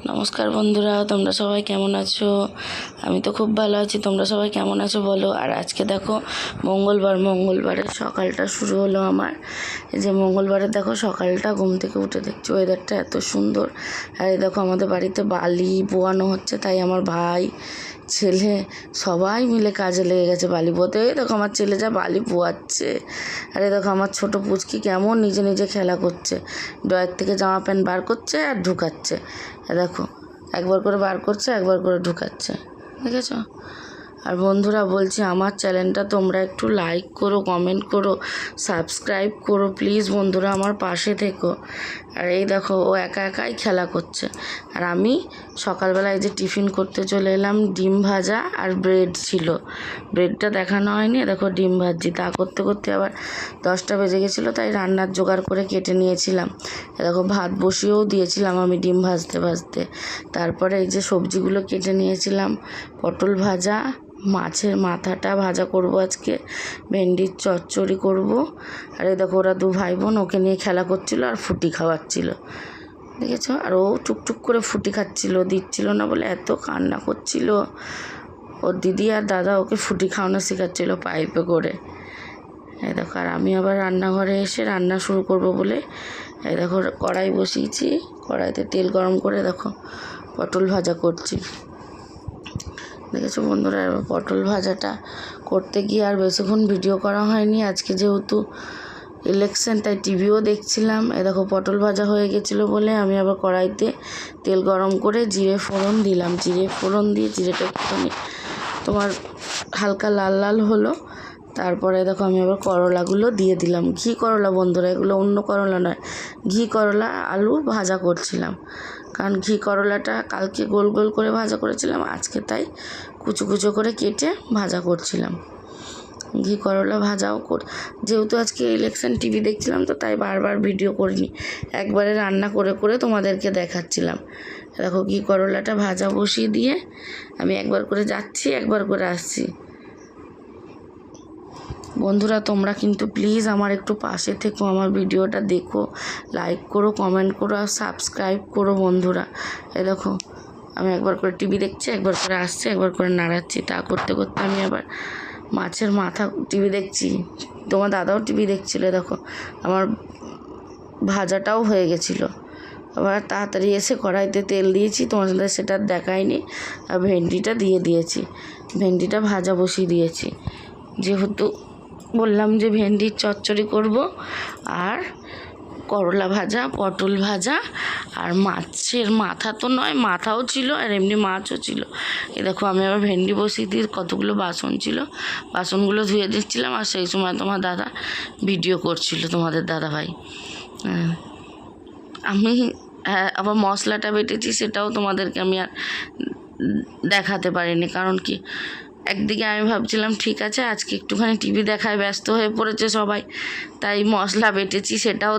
নমস্কার বন্ধুরা, তোমরা সবাই কেমন আছো? আমি তো খুব ভালো আছি। তোমরা সবাই কেমন আছো বলো। আর আজকে দেখো মঙ্গলবারের সকালটা শুরু হলো আমার। এই যে মঙ্গলবারের দেখো সকালটা ঘুম থেকে উঠে দেখছি ওয়েদারটা এত সুন্দর। আর এই দেখো আমাদের বাড়িতে বালি বোয়ানো হচ্ছে, তাই আমার ভাই ছেলে সবাই মিলে কাজে লেগে গেছে বালি বোতে। দেখো আমার ছেলে যা বালি বোয়াচ্ছে, আরে দেখো আমার ছোট পুচকি কেমন নিজে নিজে খেলা করছে, ড্রয়ার থেকে জামা প্যান্ট বার করছে আর ঢুকাচ্ছে। দেখো একবার করে বার করছে, একবার করে ঢুকাচ্ছে, দেখেছো? আর বন্ধুরা বলছি, আমার চ্যানেলটা তোমরা একটু লাইক করো, কমেন্ট করো, সাবস্ক্রাইব করো প্লিজ বন্ধুরা, আমার পাশে থেকো। আর এই দেখো ও একা একাই খেলা করছে। আর আমি সকালবেলা এই যে টিফিন করতে চলে এলাম, ডিম ভাজা আর ব্রেড ছিল। ব্রেডটা দেখানো হয়নি, দেখো ডিম ভাজি। তা করতে করতে আবার 10টা বেজে গেছিলো, তাই রান্নার জোগাড় করে কেটে নিয়েছিলাম। দেখো ভাত বসিয়েও দিয়েছিলাম আমি ডিম ভাজতে ভাজতে। তারপরে এই যে সবজিগুলো কেটে নিয়েছিলাম, পটল ভাজা, মাছের মাথাটা ভাজা করব আজকে, ভেন্ডির চচ্চড়ি করব। আর এই দেখো ওরা দু ভাই বোন ওকে নিয়ে খেলা করছিল আর ফুটি খাওয়াচ্ছিল, দেখেছো? আর ও টুকটুক করে ফুটি খাচ্ছিল, দিচ্ছিল না বলে এত কান্না করছিল। ওর দিদি আর দাদা ওকে ফুটি খাওয়ানো শেখাচ্ছিল পাইপে করে। এই দেখো আর আমি আবার রান্নাঘরে এসে রান্না শুরু করব বলে এই দেখো কড়াই বসিয়েছি, কড়াইতে তেল গরম করে দেখো পটল ভাজা করছি, দেখেছো বন্ধুরা? পটল ভাজাটা করতে গিয়ে আর বেশিক্ষণ ভিডিও করা হয়নি। আজকে যেহেতু ইলেকশন, তাই টিভিও দেখছিলাম। এ দেখো পটল ভাজা হয়ে গেছিলো বলে আমি আবার কড়াইতে তেল গরম করে জিরে ফোড়ন দিলাম। জিরে ফোড়ন দিয়ে জিরেটা একটুখানি তোমার হালকা লাল লাল হলো। তারপরে দেখো আমি আবার করলাগুলো দিয়ে দিলাম। ঘি করলা বন্ধুরা, এগুলো অন্য করলা নয়, ঘি করলা আলু ভাজা করছিলাম। কারণ ঘি করলাটা কালকে গোল গোল করে ভাজা করেছিলাম, আজকে তাই কুচো কুচো করে কেটে ভাজা করছিলাম। ঘি করলা ভাজাও যেহেতু আজকে ইলেকশন টিভি দেখছিলাম, তো তাই বারবার ভিডিও করিনি, একবারে রান্না করে করে তোমাদেরকে দেখাচ্ছিলাম। দেখো ঘি করলাটা ভাজা বসিয়ে দিয়ে আমি একবার করে যাচ্ছি, একবার করে আসছি। বন্ধুরা তোমরা কিন্তু প্লিজ আমার একটু পাশে থেকো, আমার ভিডিওটা দেখো, লাইক করো, কমেন্ট করো আর সাবস্ক্রাইব করো বন্ধুরা। এই দেখো আমি একবার করে টিভি দেখছি, একবার করে আসছি, একবার করে নাড়াচ্ছি। তা করতে করতে আমি আবার মাছের মাথা টিভি দেখছি, তোমার দাদাও টিভি দেখছিল। দেখো আমার ভাজাটাও হয়ে গেছিলো। আবার তাড়াতাড়ি এসে কড়াইতে তেল দিয়েছি, তোমার সাথে সেটা দেখায়নি। আর ভেন্ডিটা দিয়ে দিয়েছি, ভেন্ডিটা ভাজা বসিয়ে দিয়েছি। যেহেতু বললাম যে ভেন্ডির চচ্চড়ি করব, আর করলা ভাজা, পটল ভাজা, আর মাছের মাথা তো নয়, মাথাও ছিল আর এমনি মাছও ছিল। এ দেখো আমি আবার ভেন্ডি বসিয়ে দিয়ে কতগুলো বাসন ছিল, বাসনগুলো ধুয়ে দিচ্ছিলাম। আর সেই সময় তোমার দাদা ভিডিও করছিল, তোমাদের দাদা ভাই। আমি আবার মশলাটা বেটেছি, সেটাও তোমাদেরকে আমি আর দেখাতে পারিনি। কারণ কি, একদিকে আমি ভাবছিলাম ঠিক আছে আজকে একটুখানি টিভি দেখায় ব্যস্ত হয়ে পড়েছে সবাই, তাই মশলা বেটেছি সেটাও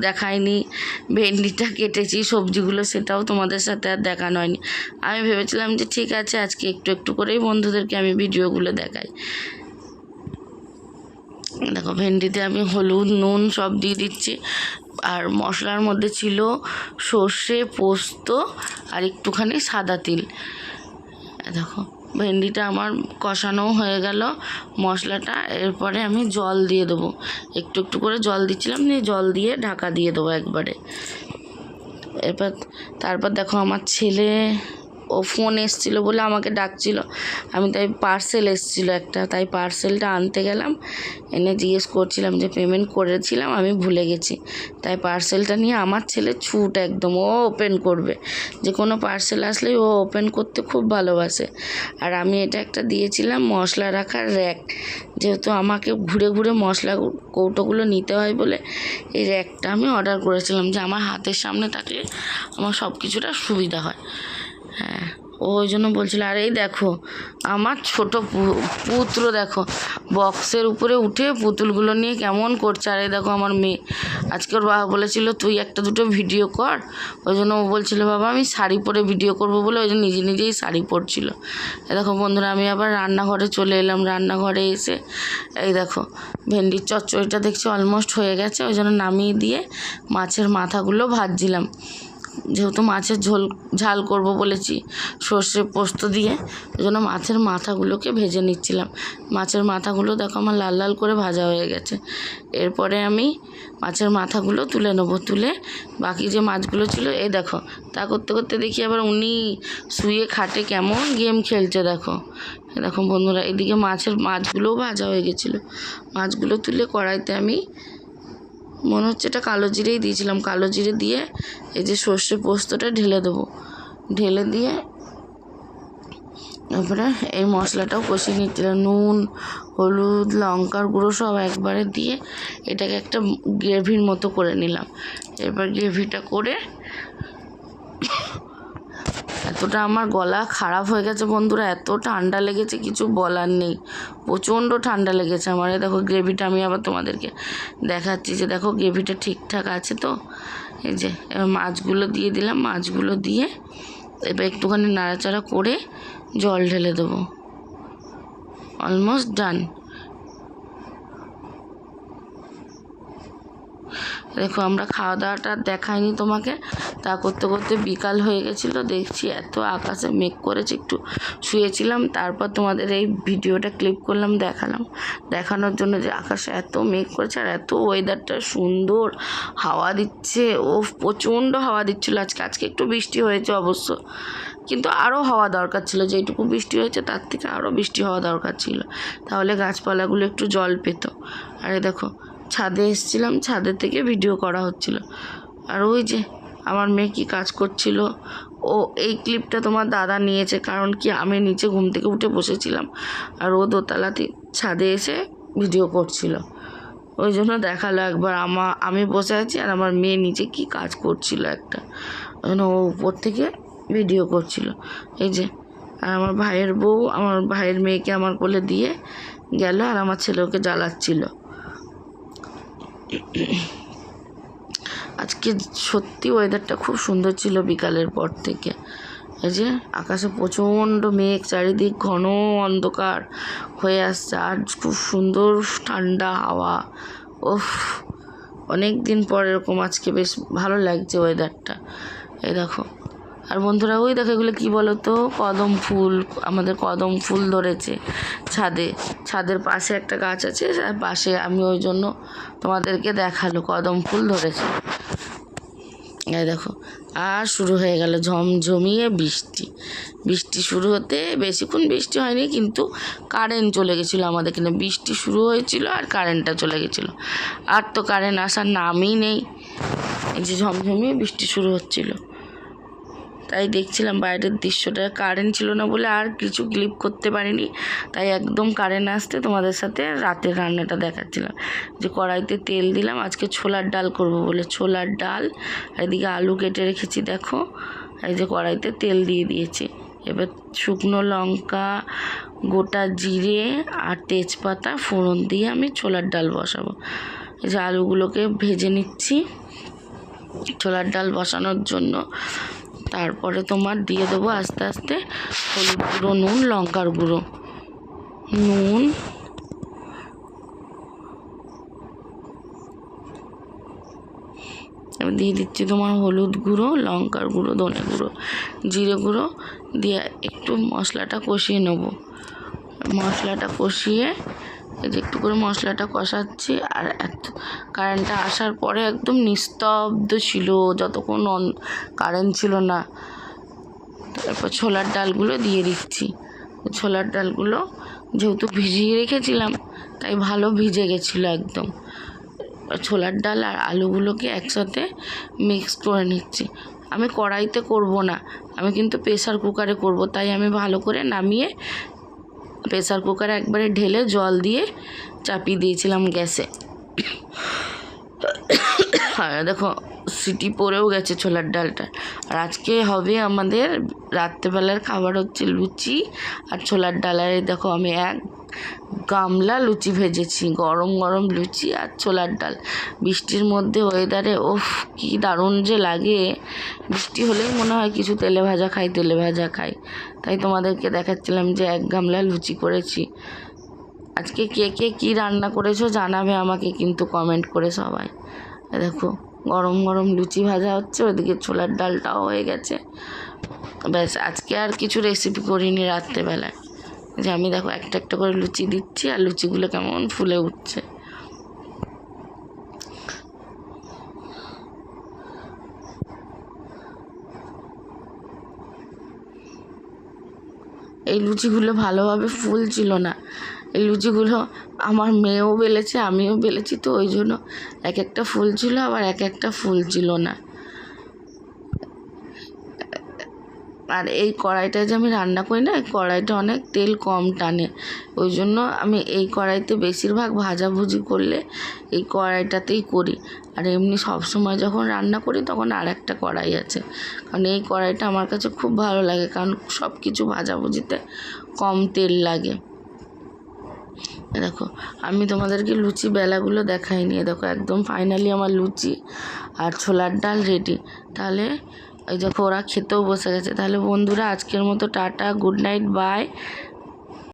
দেখায়নি। ভেন্ডিটা কেটেছি, সবজিগুলো, সেটাও তোমাদের সাথে আর দেখানো হয়নি। আমি ভেবেছিলাম যে ঠিক আছে আজকে একটু একটু করেই বন্ধুদেরকে আমি ভিডিওগুলো দেখাই। দেখো ভেন্ডিতে আমি হলুদ নুন সব দিয়ে দিচ্ছি। আর মশলার মধ্যে ছিল সর্ষে, পোস্ত আর একটুখানি সাদা তিল। দেখো ভেন্ডিটা আমার কষানো হয়ে গেল মশলাটা। এরপরে আমি জল দিয়ে দেবো, একটু একটু করে জল দিচ্ছিলাম, নিয়ে জল দিয়ে ঢাকা দিয়ে দেবো একবারে। তারপর দেখো আমার ছেলে, ও ফোন এসেছিলো বলে আমাকে ডাকছিল, আমি তাই পার্সেল এসেছিলো একটা, তাই পার্সেলটা আনতে গেলাম। এনে জিজ্ঞেস করছিলাম যে পেমেন্ট করেছিলাম, আমি ভুলে গেছি। তাই পার্সেলটা নিয়ে আমার ছেলে ছুট, একদম ও ওপেন করবে, যে কোনো পার্সেল আসলেই ও ওপেন করতে খুব ভালোবাসে। আর আমি এটা একটা দিয়েছিলাম মশলা রাখার র্যাক, যেহেতু আমাকে ঘুরে ঘুরে মশলা কৌটোগুলো নিতে হয় বলে এই র্যাকটা আমি অর্ডার করেছিলাম, যে আমার হাতের সামনে থাকলে আমার সব কিছুটা সুবিধা হয়। হ্যাঁ, ওই জন্য বলছিল। আর এই দেখো আমার ছোট পুত্র দেখো বক্সের উপরে উঠে পুতুলগুলো নিয়ে কেমন করছে। আর এই দেখো আমার মেয়ে, আজকে ওর বাবা বলেছিল তুই একটা দুটো ভিডিও কর, ওই জন্য ও বলছিল বাবা আমি শাড়ি পরে ভিডিও করব বলে, ওই জন্য নিজে নিজেই শাড়ি পরছিল। এই দেখো বন্ধুরা আমি আবার রান্নাঘরে চলে এলাম। রান্নাঘরে এসে এই দেখো ভেন্ডির চচ্চড়িটা দেখছি অলমোস্ট হয়ে গেছে, ওই জন্য নামিয়ে দিয়ে মাছের মাথাগুলো ভাজছিলাম। যেহেতু মাছের ঝাল করব বলেছি সর্ষে পোস্ত দিয়ে, ওই জন্য মাছের মাথাগুলোকে ভেজে নিচ্ছিলাম। মাছের মাথাগুলো দেখো আমার লাল লাল করে ভাজা হয়ে গেছে। এরপরে আমি মাছের মাথাগুলো তুলে নেবো, তুলে বাকি যে মাছগুলো ছিল এই দেখো তা করতে করতে দেখি আবার উনি শুয়ে খাটে কেমন গেম খেলছে। দেখো দেখো বন্ধুরা, এদিকে মাছগুলোও ভাজা হয়ে গেছিলো। মাছগুলো তুলে কড়াইতে আমি মনে হচ্ছে এটা কালো জিরেই দিয়েছিলাম, কালো জিরে দিয়ে এই যে সর্ষে পোস্তটা ঢেলে দেবো। ঢেলে দিয়ে তারপরে এই মশলাটাও কষিয়ে নিচ্ছিলাম, নুন হলুদ লঙ্কার গুঁড়ো সব একবারে দিয়ে এটাকে একটা গ্রেভির মতো করে নিলাম। এরপর গ্রেভিটা করে এতটা আমার গলা খারাপ হয়ে গেছে বন্ধুরা, এত ঠান্ডা লেগেছে কিছু বলার নেই, প্রচণ্ড ঠান্ডা লেগেছে আমার। দেখো গ্রেভিটা আমি আবার তোমাদেরকে দেখাচ্ছি যে দেখো গ্রেভিটা ঠিকঠাক আছে তো। এই যে এবার মাছগুলো দিয়ে দিলাম, মাছগুলো দিয়ে এবার একটুখানি নাড়াচাড়া করে জল ঢেলে দেবো। Almost done. দেখো আমরা খাওয়া দাওয়াটা দেখাইনি তোমাকে, তা করতে করতে বিকাল হয়ে গেছিলো। দেখছি এত আকাশে মেঘ করেছে, একটু শুয়েছিলাম, তারপর তোমাদের এই ভিডিওটা ক্লিপ করলাম, দেখানোর জন্য যে আকাশে এত মেঘ করেছে আর এত ওয়েদারটা সুন্দর, হাওয়া দিচ্ছে। ও প্রচণ্ড হাওয়া দিচ্ছিলো আজকে একটু বৃষ্টি হয়েছে অবশ্য, কিন্তু আরও হওয়া দরকার ছিল। যেটুকু বৃষ্টি হয়েছে তার থেকে আরও বৃষ্টি হওয়া দরকার ছিল, তাহলে গাছপালাগুলো একটু জল পেত। আরে দেখো ছাদে এসেছিলাম, ছাদের থেকে ভিডিও করা হচ্ছিল। আর ওই যে আমার মেয়ে কি কাজ করছিল, ও এই ক্লিপটা তোমার দাদা নিয়েছে, কারণ কি আমি নিচে ঘুম থেকে উঠে বসেছিলাম আর ও দোতলাতে ছাদে এসে ভিডিও করছিল, ওই জন্য দেখালো একবার। আমি বসে আছি আর আমার মেয়ে নিচে কি কাজ করছিল একটা, ওই জন্য ও উপর থেকে ভিডিও করছিল। এই যে আর আমার ভাইয়ের বউ আমার ভাইয়ের মেয়েকে আমার কোলে দিয়ে গেল আর আমার ছেলে ওকে জ্বালাচ্ছিল। আজকে সত্যি ওয়েদারটা খুব সুন্দর ছিল বিকালের পর থেকে। এই যে আকাশে প্রচণ্ড মেঘ, চারিদিক ঘন অন্ধকার হয়ে আসছে আর খুব সুন্দর ঠান্ডা হাওয়া। ওফ, অনেক দিন পর এরকম আজকে বেশ ভালো লাগছে ওয়েদারটা। এই দেখো আর বন্ধুরা ওই দেখো এগুলো কী বলো তো, কদম ফুল। আমাদের কদম ফুল ধরেছে ছাদের পাশে একটা গাছ আছে, পাশে আমি ওই জন্য তোমাদেরকে দেখালো কদম ফুল ধরেছে। এই দেখো আর শুরু হয়ে গেল ঝমঝমিয়ে বৃষ্টি শুরু হতে বেশিক্ষণ বৃষ্টি হয়নি, কিন্তু কারেন্ট চলে গেছিলো আমাদের এখানে। বৃষ্টি শুরু হয়েছিল আর কারেন্টটা চলে গেছিলো, আর তো কারেন্ট আসার নামই নেই। এই যে ঝমঝমিয়ে বৃষ্টি শুরু হচ্ছিলো, তাই দেখছিলাম বাইরের দৃশ্যটা। কারেন্ট ছিল না বলে আর কিছু ক্লিপ করতে পারিনি, তাই একদম কারেন্ট আসতে তোমাদের সাথে রাতের রান্নাটা দেখাচ্ছিলাম। যে কড়াইতে তেল দিলাম, আজকে ছোলার ডাল করব বলে ছোলার ডাল, এদিকে আলু কেটে রেখেছি দেখো। এই যে কড়াইতে তেল দিয়ে দিয়েছি, এবার শুকনো লঙ্কা গোটা জিরে আর তেজপাতা ফোড়ন দিয়ে আমি ছোলার ডাল বসাবো। এই যে আলুগুলোকে ভেজে নিচ্ছি ছোলার ডাল বসানোর জন্য। তারপরে তোমার দিয়ে দেবো আস্তে আস্তে হলুদ গুঁড়ো, নুন, লঙ্কার গুঁড়ো, নুন দিয়ে দিচ্ছি তোমার হলুদ গুঁড়ো, লঙ্কার গুঁড়ো, ধনে গুঁড়ো, জিরে গুঁড়ো দিয়ে একটু মশলাটা কষিয়ে নেবো। মশলাটা কষিয়ে এই যে একটু করে মশলাটা কষাচ্ছি। আর কারেন্টটা আসার পরে একদম নিস্তব্ধ ছিল যতক্ষণ কারেন্ট ছিল না। তারপর ছোলার ডালগুলো দিয়ে দিচ্ছি। ছোলার ডালগুলো যেহেতু ভিজিয়ে রেখেছিলাম তাই ভালো ভিজে গেছিলো একদম। ছোলার ডাল আর আলুগুলোকে একসাথে মিক্স করে নিচ্ছি। আমি কড়াইতে করব না, আমি কিন্তু প্রেসার কুকারে করব, তাই আমি ভালো করে নামিয়ে প্রেসার কুকারে একবারে ঢেলে জল দিয়ে চাপিয়ে দিয়েছিলাম গ্যাসে। আর দেখো সিটি পড়েও গেছে ছোলার ডালটা। আর আজকে হবে আমাদের রাত্রেবেলার খাবার হচ্ছে লুচি আর ছোলার ডাল। আর দেখো আমি এক গামলা লুচি ভেজেছি, গরম গরম লুচি আর ছোলার ডাল। বৃষ্টির মধ্যে ওয়েদারে ওফ কি দারুণ যে লাগে। বৃষ্টি হলেই মনে হয় কিছু তেলে ভাজা খাই। তাই তোমাদেরকে দেখাচ্ছিলাম যে এক গামলা লুচি করেছি। আজকে কে কে কী রান্না করেছো জানাবে আমাকে কিন্তু কমেন্ট করে সবাই। দেখো গরম গরম লুচি ভাজা হচ্ছে, ওইদিকে ছোলার ডালটাও হয়ে গেছে। ব্যাস, আজকে আর কিছু রেসিপি করিনি রাত্রেবেলায়। যে আমি দেখো একটা একটা করে লুচি দিচ্ছি আর লুচিগুলো কেমন ফুলে উঠছে। এই লুচিগুলো ভালোভাবে ফুলছিল না। এই লুচিগুলো আমার মেয়েও বেলেছে, আমিও বেলেছি, তো ওই জন্য এক একটা ফুলছিল আবার এক একটা ফুলছিল না। আর এই কড়াইটায় যে আমি রান্না করি না, এই কড়াইটা অনেক তেল কম টানে, ওই জন্য আমি এই কড়াইতে বেশিরভাগ ভাজাভুজি করলে এই কড়াইটাতেই করি। আর এমনি সবসময় যখন রান্না করি তখন আর একটা কড়াই আছে, কারণ এই কড়াইটা আমার কাছে খুব ভালো লাগে, কারণ সব কিছু ভাজাভুজিতে কম তেল লাগে। দেখো আমি তোমাদেরকে লুচি বেলাগুলো দেখাইনি, দেখো একদম ফাইনালি আমার লুচি আর ছোলার ডাল রেডি। তাহলে এই দেখো ওরা খেতেও বসে গেছে। তাহলে বন্ধুরা আজকের মতো টাটা, গুড নাইট, বাই।